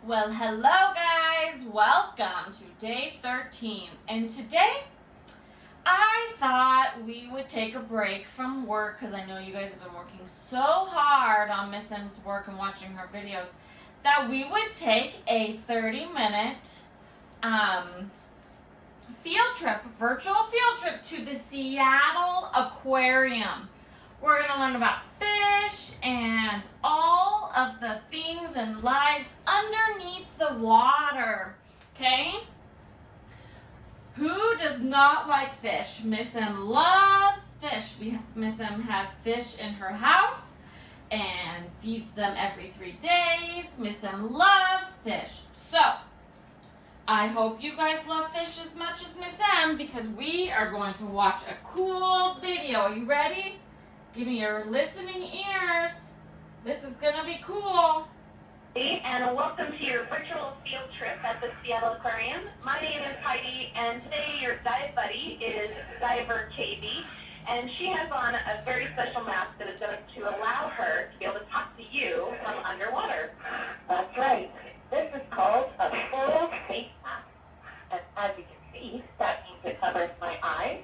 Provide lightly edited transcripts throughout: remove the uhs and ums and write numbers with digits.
Well, hello guys. Welcome to day 13. And today I thought we would take a break from work because I know you guys have been working so hard on Miss M's work and watching her videos that we would take a 30-minute field trip, virtual field trip to the Seattle Aquarium. We're going to learn about fish and all of the things and lives underneath the water. Okay? Who does not like fish? Miss M loves fish. Miss M has fish in her house and feeds them every 3 days. Miss M loves fish. So, I hope you guys love fish as much as Miss M because we are going to watch a cool video. Are you ready? Give me your listening ears. This is going to be cool. And welcome to your virtual field trip at the Seattle Aquarium. My name is Heidi, and today your dive buddy is Diver Katie, and she has on a very special mask that is going to allow her to be able to talk to you from underwater. That's right. This is called a full face mask. And as you can see, that means it covers my eyes,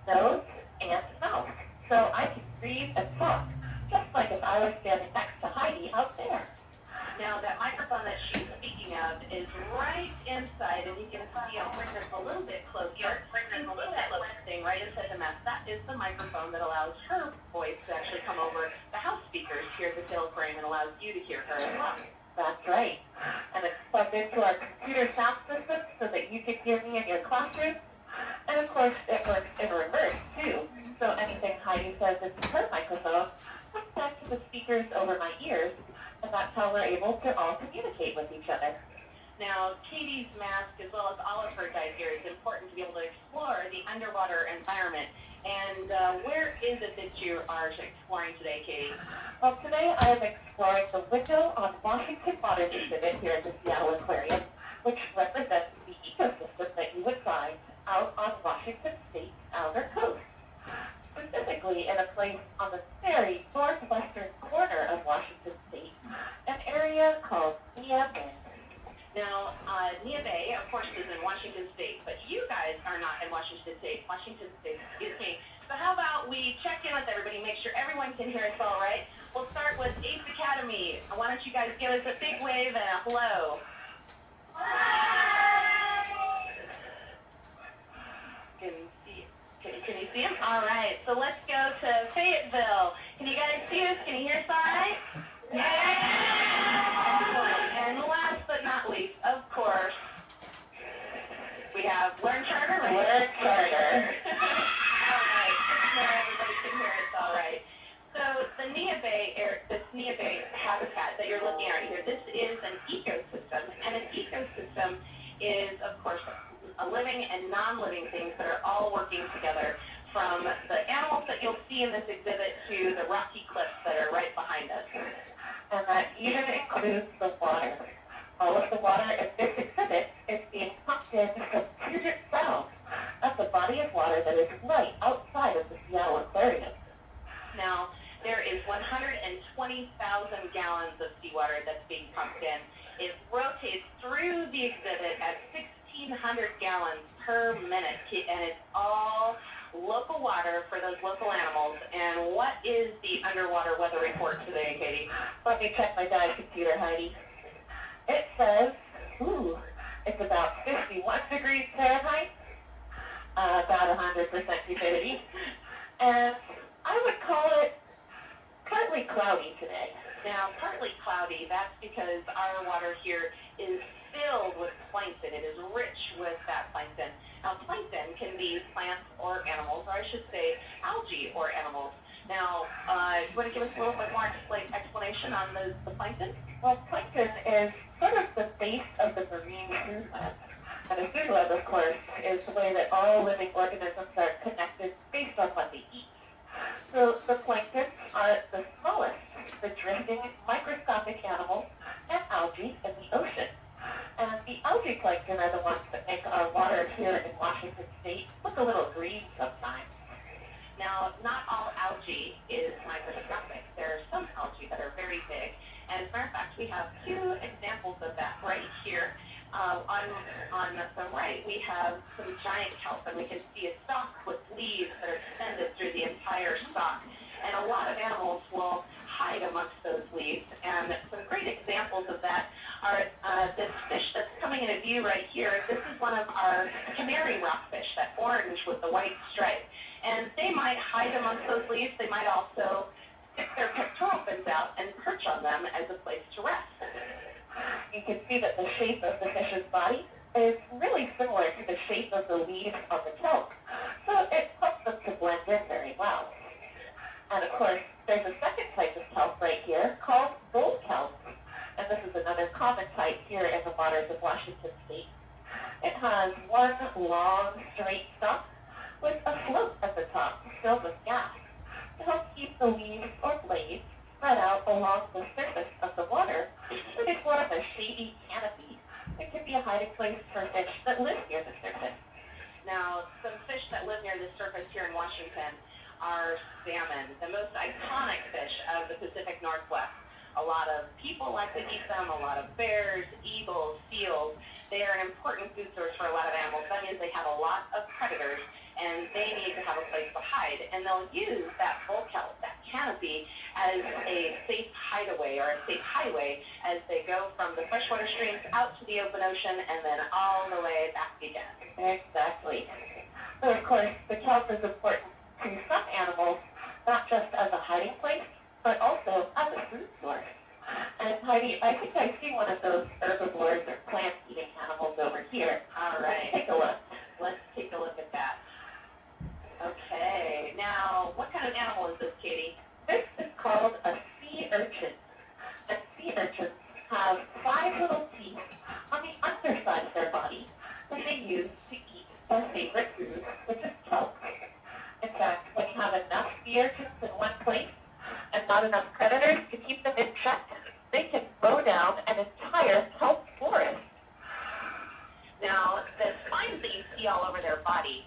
nose, and mouth. So I can breathe and talk, just like if I was standing next to Heidi out there. Now, that microphone that she's speaking of is right inside, and you can see, I'll bring this a little bit closer. Bring this a little bit closer, thing right inside the mask. That is the microphone that allows her voice to actually come over the house speakers here at the Seattle Aquarium and allows you to hear her as well. That's right. And it's plugged into our computer sound system so that you can hear me in your classroom. And of course, it works in reverse too. So anything Heidi says into her microphone comes back to the speakers over my ears, and that's how we're able to all communicate with each other. Now, Katie's mask, as well as all of her dive gear, is important to be able to explore the underwater environment. And where is it that you are exploring today, Katie? Well, today I am exploring the window on Washington Water exhibit here at the Seattle Aquarium, which represents the ecosystem that you would find out on Washington State's outer coast. Specifically in a place on the very northwestern corner of Washington State, an area called Neah Bay. Now, Neah Bay, of course, is in Washington State, but you guys are not in Washington State. Washington State, excuse me. So how about we check in with everybody, make sure everyone can hear us all right. We'll start with Ace Academy. Why don't you guys give us a big wave and a hello? Can you see him? All right, so let's go to Fayetteville. Can you guys see us? Can you hear us all right? Yeah! Excellent. And last but not least, of course, we have Learn Charter. Learn Charter. All right, just so everybody can hear us all right. So the Neah Bay habitat that you're looking at here, this is an ecosystem, and an ecosystem is, of course, a living and non-living things that are all working together, from the animals that you'll see in this exhibit to the rocky cliffs that are right behind us. And that even includes the water. All of the water in this exhibit is being pumped in from Puget Sound. That's a body of water that is right outside of the Seattle Aquarium. Now, there is 120,000 gallons of seawater that's being pumped in. It rotates through the exhibit at 1,600 gallons per minute, and it's all local water for those local animals. And what is the underwater weather report today, Katie? Let me check my dive computer, Heidi. It says, it's about 51 degrees Fahrenheit, about 100% humidity, and I would call it partly cloudy today. Now, partly cloudy, that's because our water here is filled with plankton. It is rich with that plankton. Now, plankton can be plants or animals, or I should say algae or animals. Now, you want to give us a little bit more explanation on the plankton? Well, plankton is sort of the base of the marine food web. And a food web, of course, is the way that all living organisms are connected based on what they eat. So the plankton are the smallest, the drifting microscopic animals and algae in the ocean. And the algae plankton are the ones that make our water here in Washington State look a little green sometimes. Now, not all algae is microscopic. There are some algae that are very big. And as a matter of fact, we have two examples of that right here, on the right, we have some giant kelp, and we can see a stalk with leaves that are extended through the entire stalk. And a lot of animals will hide amongst those leaves. And some great examples of that are this fish that's coming into view right here. This is one of our canary rockfish, that orange with the white stripe. And they might hide amongst those leaves. They might also stick their pectoral fins out and perch on them as a place to rest. You can see that the shape of the fish's body is really similar to the shape of the leaves on the kelp. So it helps them to blend in very well. And of course, there's a second type of kelp right here called bull kelp. And this is another common type here in the waters of Washington State. It has one long, straight stalk with a float at the top filled with gas to help keep the leaves or blades spread out along the surface of the water. So they form a shady canopy that can be a hiding place for fish that live near the surface. Now, some fish that live near the surface here in Washington are salmon, the most iconic fish of the Pacific Northwest. A lot of people like to eat them, a lot of bears, eagles, seals. They are an important food source for a lot of animals. That means they have a lot of predators, and they need to have a place to hide. And they'll use that bull kelp, that canopy, as a safe hideaway or a safe highway as they go from the freshwater streams out to the open ocean and then all the way back again. Exactly. So of course, the kelp is important to some animals, not just as a hiding place, but also as a food source. And Heidi, I think I see one of those herbivores or plant-eating animals over here. All right. Let's take a look. Let's take a look at that. Okay. Now, what kind of animal is this, Katie? This is called a sea urchin. And sea urchins have 5 little teeth on the underside of their body that they use to eat their favorite food, which is kelp. In fact, when you have enough sea urchins in one place and not enough predators to keep them in check, they can mow down an entire kelp forest. Now, the spines that you see all over their body,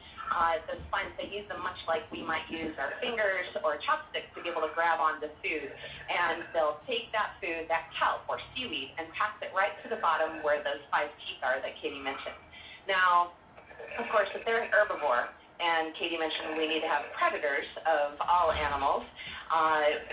the spines, they use them much like we might use our fingers or chopsticks to be able to grab onto food. And they'll take that food, that kelp or seaweed, and pass it right to the bottom where those 5 teeth are that Katie mentioned. Now, of course, if they're an herbivore, and Katie mentioned we need to have predators of all animals,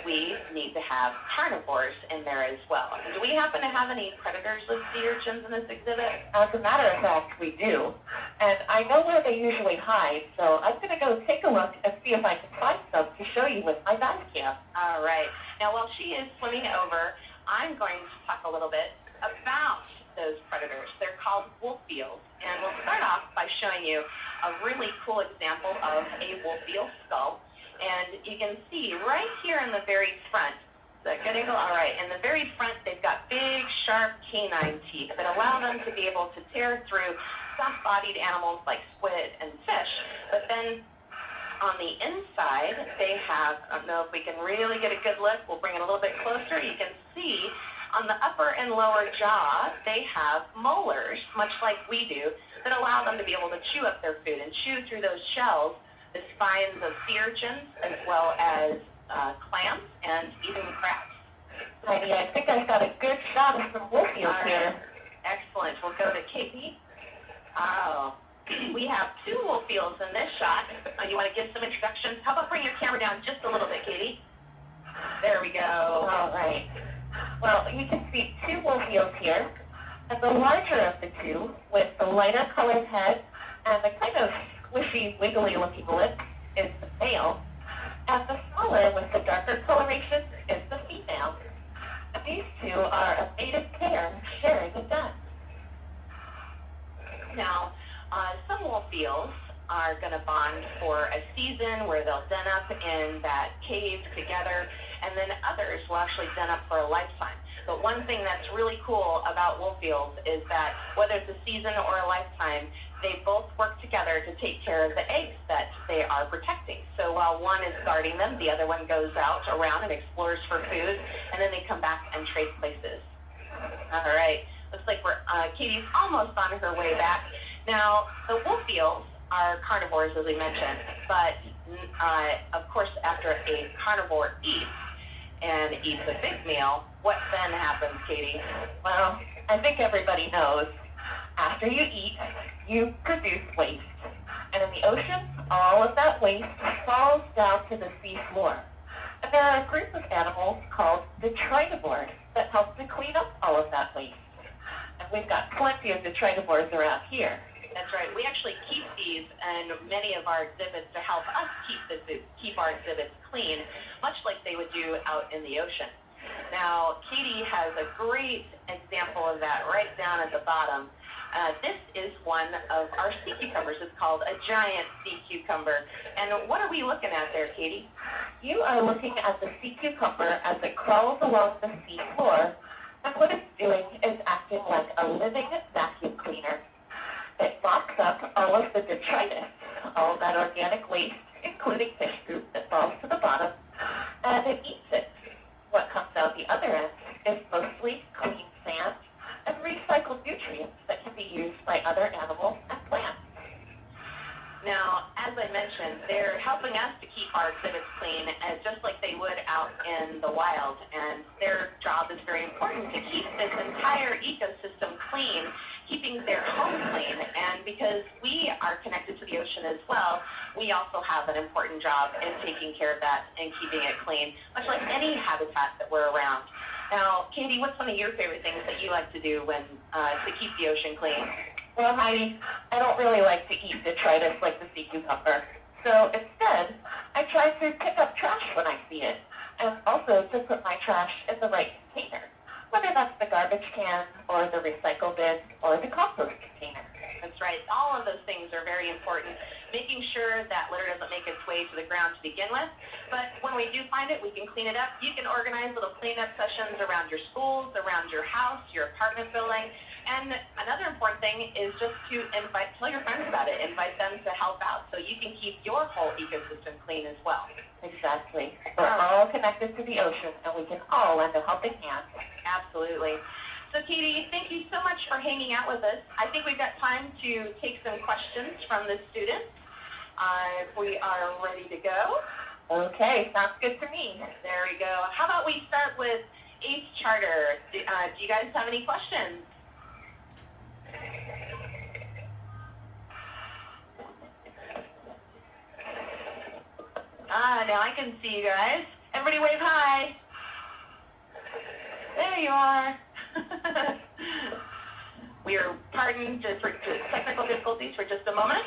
we need to have carnivores in there as well. Do we happen to have any predators of sea urchins in this exhibit? As a matter of fact, we do. And I know where they usually hide, so I'm going to go take a look and see if I can find some to show you with my dive cam. All right. Now, while she is swimming over, I'm going to talk a little bit about those predators. They're called wolf eels. And we'll start off by showing you a really cool example of a wolf eel skull. And you can see right here in the very front, the good angle, all right, in the very front, they've got big, sharp canine teeth that allow them to be able to tear through soft-bodied animals like squid and fish. But then on the inside, they have, I don't know if we can really get a good look, we'll bring it a little bit closer. You can see on the upper and lower jaw, they have molars, much like we do, that allow them to be able to chew up their food and chew through those shells, the spines of sea urchins, as well as clams and even crabs. Heidi, I think I've got a good shot of some wolf eels here. Excellent. We'll go to Katie. Oh, we have 2 wolf eels in this shot. You want to give some introductions? How about bring your camera down just a little bit, Katie? There we go. All right. Well, you can see 2 wolf eels here. And the larger of the 2, with the lighter colored head and the kind of squishy, wiggly-looking lips, is the male. And the smaller, with the darker coloration, is the female. And these 2 are a mated pair sharing a den. Now, some wolf eels are going to bond for a season where they'll den up in that cave together, and then others will actually den up for a lifetime. But one thing that's really cool about wolf eels is that whether it's a season or a lifetime, they both work together to take care of the eggs that they are protecting. So while one is guarding them, the other one goes out around and explores for food, and then they come back and trade places. All right. Looks like Katie's almost on her way back. Now, the wolf eels are carnivores, as we mentioned, but of course, after a carnivore eats, and eats a big meal, what then happens, Katie? Well, I think everybody knows, after you eat, you produce waste. And in the ocean, all of that waste falls down to the sea floor. And there are a group of animals called detritivores that help to clean up all of that waste. And we've got plenty of detritivores around here. That's right. We actually keep these in many of our exhibits to help us keep our exhibits clean, much like they would do out in the ocean. Now, Katie has a great example of that right down at the bottom. This is one of our sea cucumbers. It's called a giant sea cucumber. And what are we looking at there, Katie? You are looking at the sea cucumber as it crawls along the sea floor, and what it's doing is acting like a living vacuum cleaner. It mops up all of the detritus, all of that organic waste, including fish poop that falls to the bottom, and it eats it. What comes out the other end is mostly clean sand and recycled nutrients that can be used by other animals and plants. Now, as I mentioned, they're helping us to keep our exhibits clean, just like they would out in the wild. And their job is very important to keep this entire ecosystem clean, keeping their home clean. And because we are connected to the ocean as well, we also have an important job in taking care of that and keeping it clean, much like any habitat that we're around. Now, Katie, what's one of your favorite things that you like to do when to keep the ocean clean? Well, Heidi, I don't really like to eat detritus like the sea cucumber. So instead, I try to pick up trash when I see it, and also to put my trash in the right container, whether that's the garbage can or the recycle bin or the compost container. That's right. All of those things are very important, making sure that litter doesn't make its way to the ground to begin with. But when we do find it, we can clean it up. You can organize little cleanup sessions around your schools, around your house, your apartment building. And another important thing is just to tell your friends about it, invite them to help out so you can keep your whole ecosystem clean as well. Exactly. We're all connected to the ocean, and we can all lend a helping hand. Absolutely. So, Katie, thank you so much for hanging out with us. I think we've got time to take some questions from the students. If we are ready to go. Okay, sounds good to me. There we go. How about we start with Ace Charter? Do you guys have any questions? Now I can see you guys. Everybody wave hi. There you are. We are pardoned for technical difficulties for just a moment.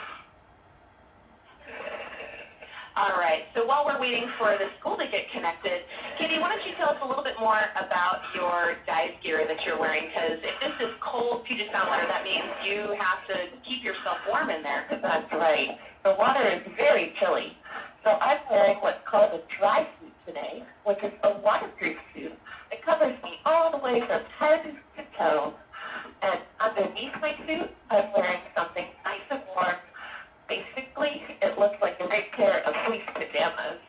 All right, so while we're waiting for the school to get connected, Katie, why don't you tell us a little bit more about your dive gear that you're wearing? Because if this is cold Puget Sound water, that means you have to keep yourself warm in there. That's right. The water is very chilly. So I'm wearing what's called a dry suit today, which is a waterproof suit. It covers me all the way from head to toe. And underneath my suit, I'm wearing something nice and warm. Basically, it looks like a big pair of fleece pajamas.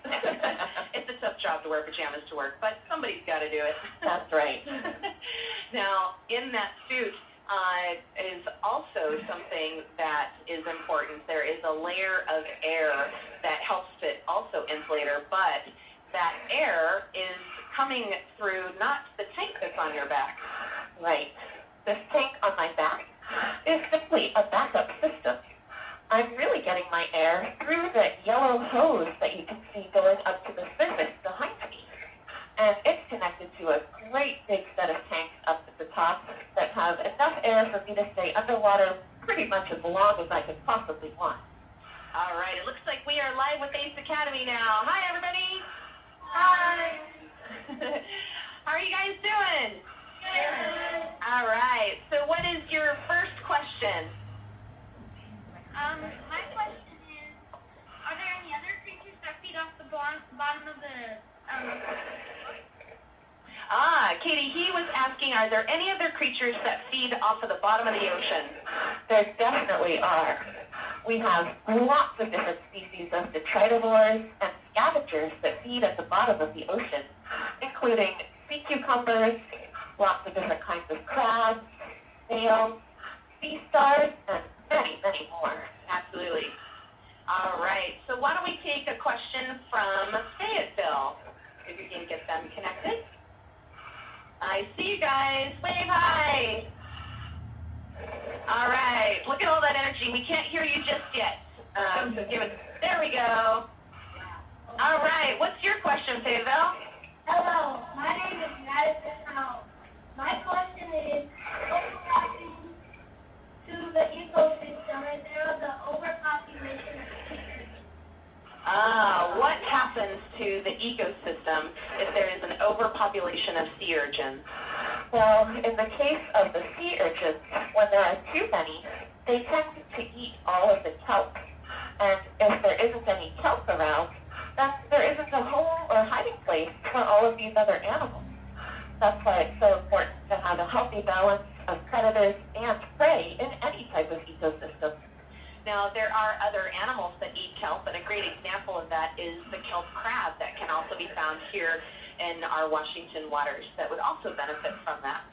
It's a tough job to wear pajamas to work, but somebody's got to do it. That's right. Now, in that suit is also something that is important. There is a layer of air that helps to also insulate her, but that air is coming through not the tank that's on your back. Right. This tank on my back is simply a backup system. I'm really getting my air through the yellow hose that you can see going up to the surface behind me. And it's connected to a great big set of tanks up at the top that have enough air for me to stay underwater pretty much as long as I could possibly want. All right, it looks like we are live with Ace Academy now. Hi, everybody. Hi. How are you guys doing? Good. All right, so what is your first question? My question is, are there any other creatures that feed off the bottom of the, Katie, he was asking, are there any other creatures that feed off of the bottom of the ocean? There definitely are. We have lots of different species of detritivores and scavengers that feed at the bottom of the ocean, including sea cucumbers, lots of different kinds of crabs, snails, sea stars, and many, many more. Absolutely. All right, so why don't we take a question from Fayetteville, if you can get them connected. that energy. We can't hear you just yet. So give it. There we go. All right. What's your question, Fayetteville? Hello, my name is Madison Howell. My question is, what happens to the ecosystem if there is an overpopulation of species? What happens to the ecosystem if there is an overpopulation of sea urchins? Well, in the case of the sea urchins, when there are too many, they tend to eat all of the kelp. And if there isn't any kelp around, then there isn't a home or hiding place for all of these other animals. That's why it's so important to have a healthy balance of predators and prey in any type of ecosystem. Now, there are other animals that eat kelp, and a great example of that is the kelp crab that can also be found here in our Washington waters that would also benefit from that.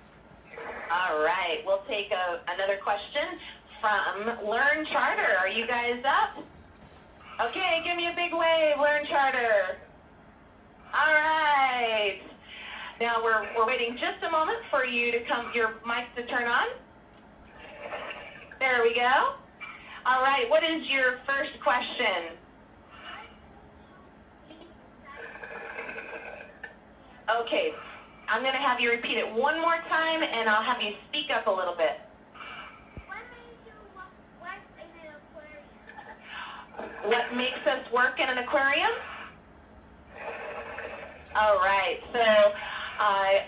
All right, we'll take another question from Learn Charter. Are you guys up? Okay, give me a big wave, Learn Charter. All right. Now we're waiting just a moment for you to your mics to turn on. There we go. All right, what is your first question? Okay, I'm going to have you repeat it one more time, and I'll have you speak up a little bit. What makes you work in an aquarium? What makes us work in an aquarium? All right, so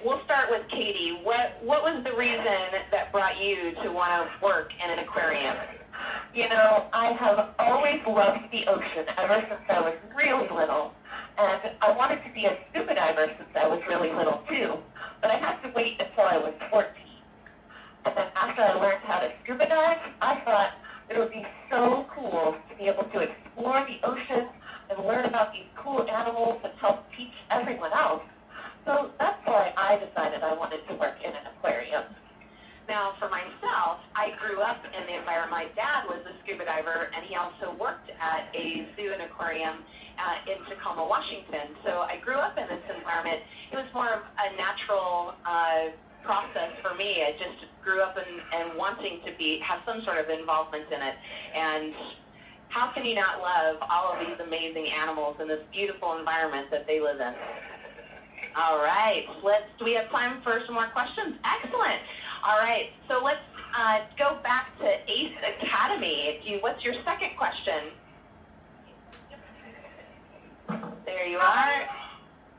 we'll start with Katie. What was the reason that brought you to want to work in an aquarium? You know, I have always loved the ocean ever since I was really little. And I wanted to be a scuba diver since I was really little too. But I had to wait until I was 14. And then after I learned how to scuba dive, I thought it would be so cool to be able to explore the ocean and learn about these cool animals and help teach everyone else. So that's why I decided I wanted to work in an aquarium. Now, for myself, I grew up in the environment. My dad was a scuba diver, and he also worked at a zoo and aquarium in Tacoma, Washington. So I grew up in this environment. It was more of a natural process for me. I just grew up and wanting to have some sort of involvement in it. And how can you not love all of these amazing animals in this beautiful environment that they live in? All right, do we have time for some more questions? Excellent. All right, so let's go back to ACE Academy. What's your second question? There you are.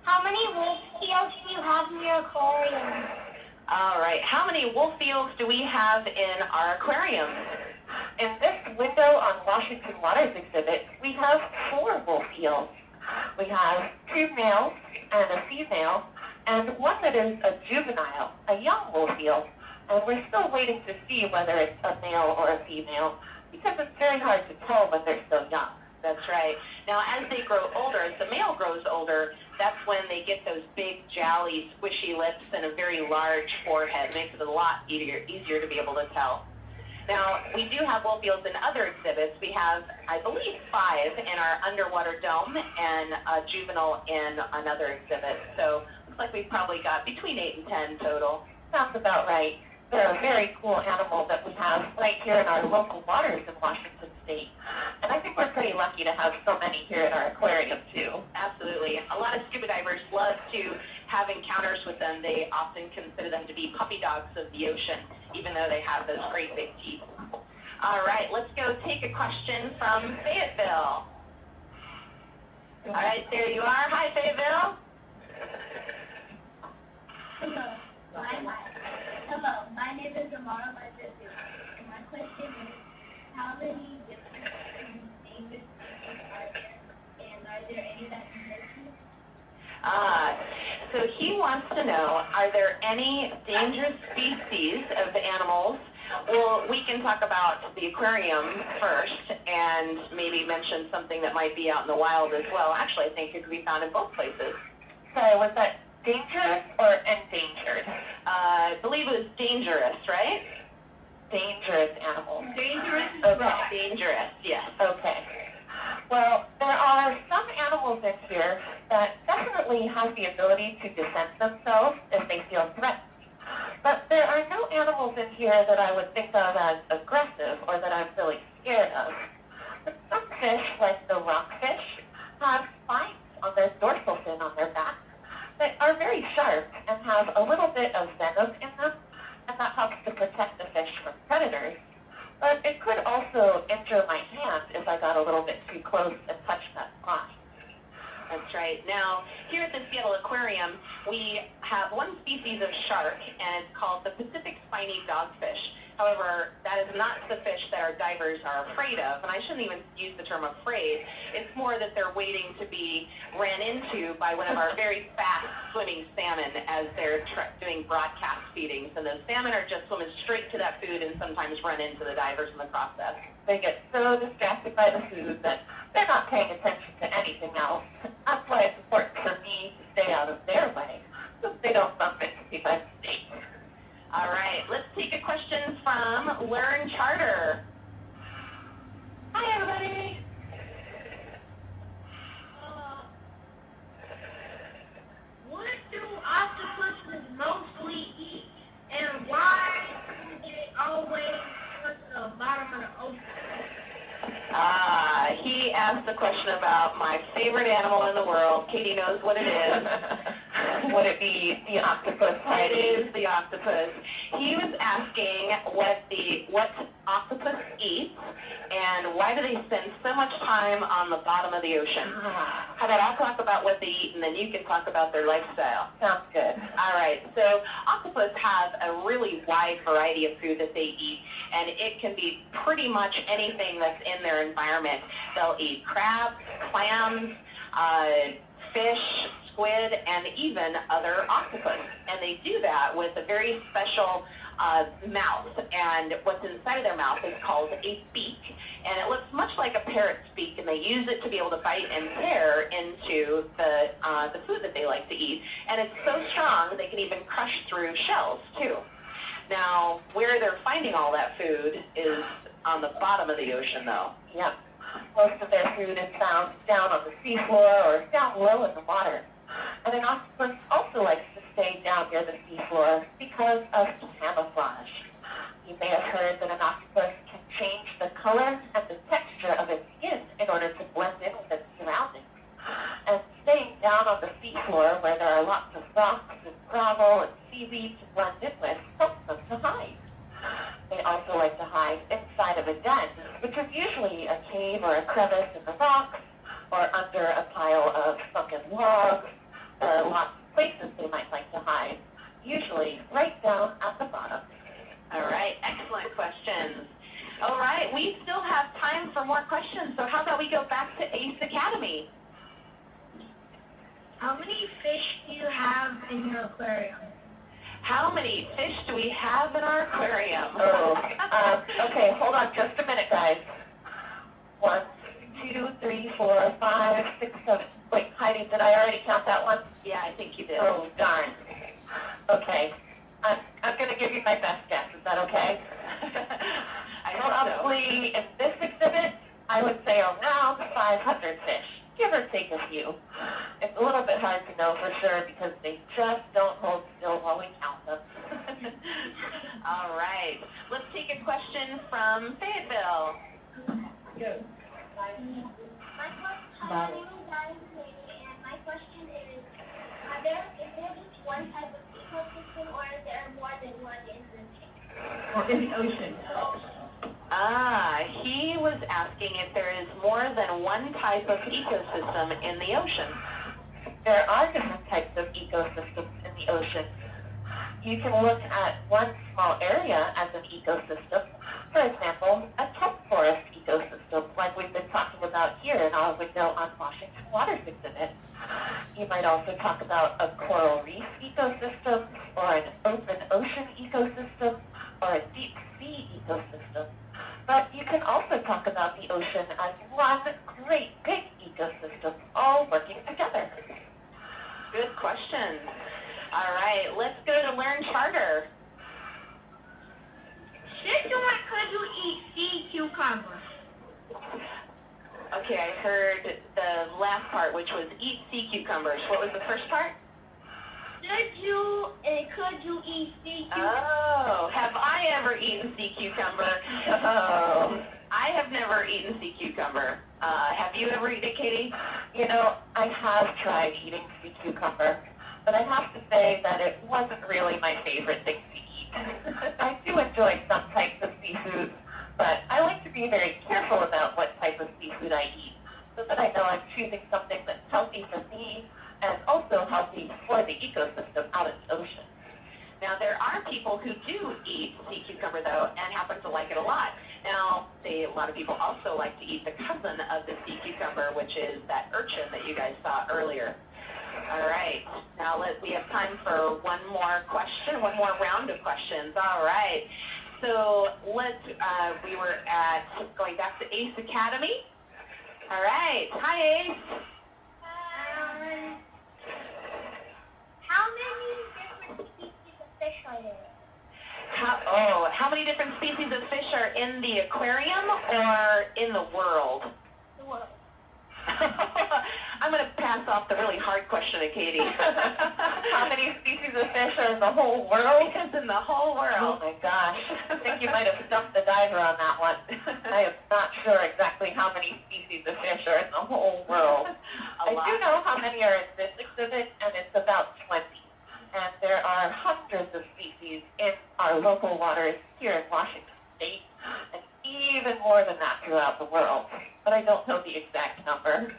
How many wolf seals do you have in your aquarium? All right, how many wolf eels do we have in our aquarium? In this window on Washington Waters exhibit, we have 4 wolf eels. We have 2 males and a female, and one that is a juvenile, a young wolf eel. And we're still waiting to see whether it's a male or a female, because it's very hard to tell when they're so young. That's right. Now, as they grow older, as the male grows older, that's when they get those big, jowly, squishy lips and a very large forehead. It makes it a lot easier to be able to tell. Now, we do have wolf eels in other exhibits. We have, I believe, 5 in our underwater dome and a juvenile in another exhibit. So looks like we've probably got between 8 and 10 total. Sounds about right. They're a very cool animal that we have right here in our local waters in Washington State. And I think we're pretty lucky to have so many here at our aquarium, too. Absolutely. A lot of scuba divers love to have encounters with them. They often consider them to be puppy dogs of the ocean, even though they have those great big teeth. All right, let's go take a question from Fayetteville. All right, there you are. Hi, Fayetteville. Hello, my name is Amara Majestu, and my question is, how many different endangered species are there, and are there any that can hurt you? So he wants to know, are there any dangerous species of animals? Well, we can talk about the aquarium first and maybe mention something that might be out in the wild as well. Actually, I think it could be found in both places. Sorry, was that dangerous or endangered? I believe it was dangerous, right? Dangerous animals. Dangerous? Okay. Dangerous, yes. Okay. Well, there are some animals in here that definitely have the ability to defend themselves if they feel threatened. But there are no animals in here that I would think of as aggressive or that I'm really scared of. But some fish, like the rockfish, have spines on their dorsal fin on their back that are very sharp and have a little bit of venom in them, and that helps to protect the fish from predators. But it could also injure my hand if I got a little bit too close and touched that spine. That's right. Now, here at the Seattle Aquarium, we have one species of shark, and it's called the Pacific spiny dogfish. However, that is not the fish that our divers are afraid of, and I shouldn't even use the term afraid. It's more that they're waiting to be ran into by one of our very fast swimming salmon as they're doing broadcast feedings, and those salmon are just swimming straight to that food and sometimes run into the divers in the process. They get so distracted by the food that they're not paying attention to anything else. That's why it's important for me to stay out of their way, so they don't bump into me by mistake. All right, let's take a question from Learn Charter. Hi, everybody. What do octopuses mostly eat, and why do they always go to the bottom of the ocean? He asked a question about my favorite animal in the world. Katie knows what it is. Would it be the octopus? It is the octopus. He was asking what octopus eats and why do they spend so much time on the bottom of the ocean. How about I'll talk about what they eat and then you can talk about their lifestyle. Sounds good. All right, so octopus have a really wide variety of food that they eat, and it can be pretty much anything that's in their environment. They'll eat crabs, clams, fish, squid, and even other octopus. And they do that with a very special mouth, and what's inside of their mouth is called a beak, and it looks much like a parrot's beak, and they use it to be able to bite and tear into the food that they like to eat, and it's so strong they can even crush through shells too. Now, where they're finding all that food is on the bottom of the ocean, though. Yep. Most of their food is found down on the seafloor or down low in the water. And an octopus also likes to stay down near the seafloor because of camouflage. You may have heard that an octopus can change the color and the texture of its skin in order to blend in with its surroundings. And staying down on the seafloor where there are lots of rocks and gravel and seaweed to blend in with helps them to hide. They also like to hide inside of a den, which is usually a cave or a crevice in the rocks or under a pile of sunken logs. There are lots of places they might like to hide, usually right down at the bottom. All right, excellent questions. All right, we still have time for more questions, so how about we go back to ACE Academy? How many fish do you have in your aquarium? How many fish do we have in our aquarium? Okay, hold on just a minute, guys. 1, 2, 3, 4, 5, 6, 7. Wait, Heidi, did I already count that one? Yeah, I think you did. Oh, darn. Okay, I'm going to give you my best guess. Is that okay? I hope so. Probably in this exhibit, I would say around 500 fish, give or take a few. It's a little bit hard to know for sure because they just don't hold still while we count them. All right, let's take a question from Fayetteville. My name is Diane Lady, and my question is there just one type of ecosystem, or is there more than one in the ocean? He was asking if there is more than one type of ecosystem in the ocean. There are different types of ecosystems in the ocean. You can look at one small area as an ecosystem. For example, a kelp forest ecosystem, like we've been talking about here in our Window on Washington Waters exhibit. You might also talk about a coral reef ecosystem, or an open ocean ecosystem, or a deep sea ecosystem. But you can also talk about the ocean as one great big ecosystem, all working together. Good question. All right, let's go to Learn Charter. Should you eat sea cucumbers? Okay, I heard the last part, which was eat sea cucumbers. What was the first part? Should could you eat sea cucumber? Oh, have I ever eaten sea cucumber? Oh, I have never eaten sea cucumber. Have you ever eaten it, Katie? You know, I have tried eating sea cucumber, but I have to say that it wasn't really my favorite thing to eat. I do enjoy some types of seafood, but I like to be very careful about what type of seafood I eat, so that I know I'm choosing something that's healthy for me and also healthy for the ecosystem out in the ocean. Now, there are people who do eat sea cucumber, though, and happen to like it a lot. Now, a lot of people also like to eat the cousin of the sea cucumber, which is that urchin that you guys saw earlier. All right. Now, we have time for one more question, one more round of questions. All right. So, we were going back to Ace Academy. All right. Hi, Ace. How many different species of fish are there? How many different species of fish are in the aquarium or in the world? The world. I'm going to pass off the really hard question to Katie. How many species of fish are in the whole world? It's in the whole Oh world. my gosh, I think you might have stumped the diver on that one. I am not sure exactly how many species of fish are in the whole world. I do know how many are in this exhibit, and it's about 20. And there are hundreds of species in our local waters here in Washington State, and even more than that throughout the world. But I don't know the exact number.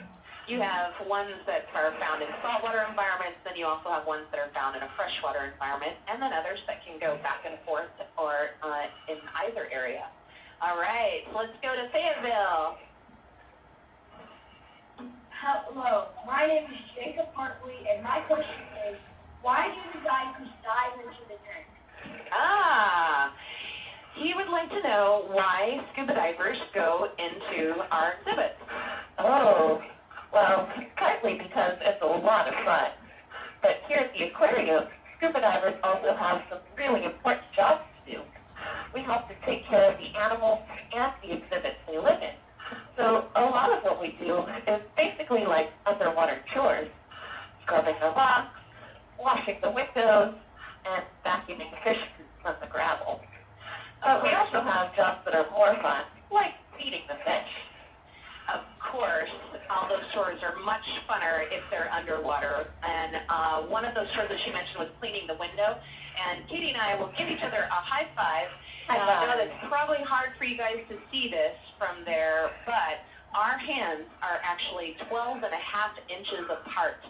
You have ones that are found in saltwater environments, then you also have ones that are found in a freshwater environment, and then others that can go back and forth or in either area. All right, so let's go to Fayetteville. Hello, my name is Jacob Hartley, and my question is, why do the divers dive into the tank? He would like to know why scuba divers go into our exhibit. Oh, well, partly because it's a lot of fun. But here at the aquarium, scuba divers also have some really important jobs to do. We help to take care of the animals and the exhibits they live in. So a lot of what we do is basically like underwater chores, scrubbing the rocks, washing the windows, and vacuuming fish coops from the gravel. But we also have jobs that are more fun, like feeding the fish. Of course, all those chores are much funner if they're underwater. And one of those chores that she mentioned was cleaning the window. And Katie and I will give each other a high five. High Now, I know five. that's probably hard for you guys to see this from there, but our hands are actually 12 and a half inches apart.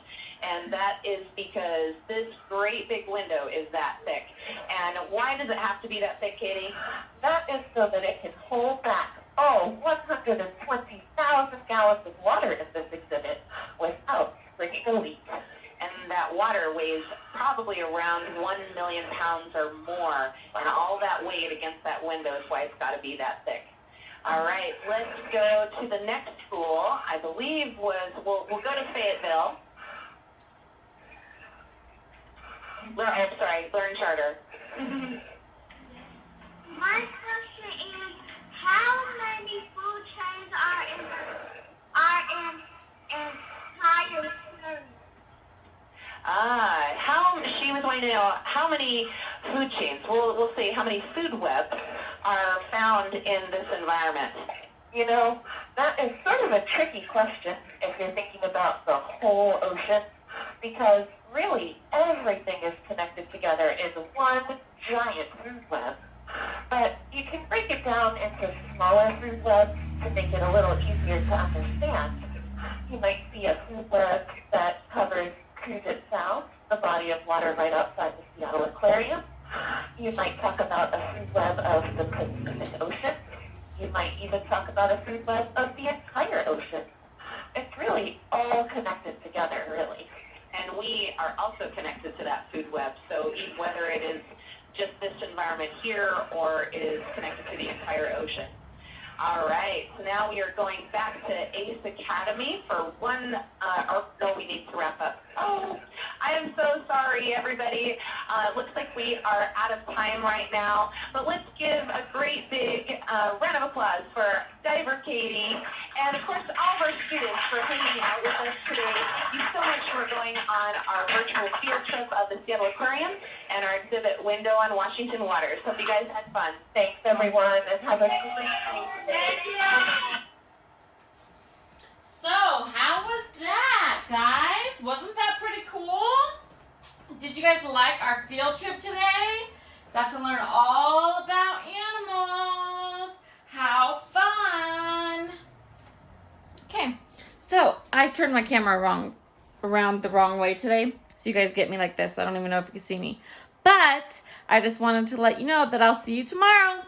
And that is because this great big window is that thick. And why does it have to be that thick, Katie? That is so that it can hold back, 120,000 gallons of water in this exhibit without bringing a leak. And that water weighs probably around 1 million pounds or more. And all that weight against that window is why it's got to be that thick. All right, let's go to the next school. I believe we'll go to Fayetteville. Learn Charter. My question is, how many food chains are in entire series? She was wanting to know how many food chains. We'll say how many food webs are found in this environment. You know, that is sort of a tricky question if you're thinking about the whole ocean, because really everything is connected together in one giant food web. But you can break it down into smaller food webs to make it a little easier to understand. You might see a food web that covers Puget Sound, the body of water right outside the Seattle Aquarium. You might talk about a food web of the Pacific Ocean. You might even talk about a food web of the entire ocean. It's really all connected together, really. And we are also connected to that food web. So whether it is just this environment here or it is connected to the entire ocean. All right, so now we are going back to Ace Academy for we need to wrap up. Oh, I am so sorry, everybody. Looks like we are out of time right now, but let's give a great big round of applause for Diver Katie, and of course all of our students for hanging out with us today. Thank you so much for going on our virtual field trip of the Seattle Aquarium and our exhibit Window on Washington Waters. Hope you guys had fun. Thanks, everyone, and have a great day. So, how was that, guys? Wasn't that pretty cool? Did you guys like our field trip today? Got to learn all about animals. How fun! Okay, so I turned my camera around the wrong way today, so you guys get me like this. I don't even know if you can see me. But I just wanted to let you know that I'll see you tomorrow.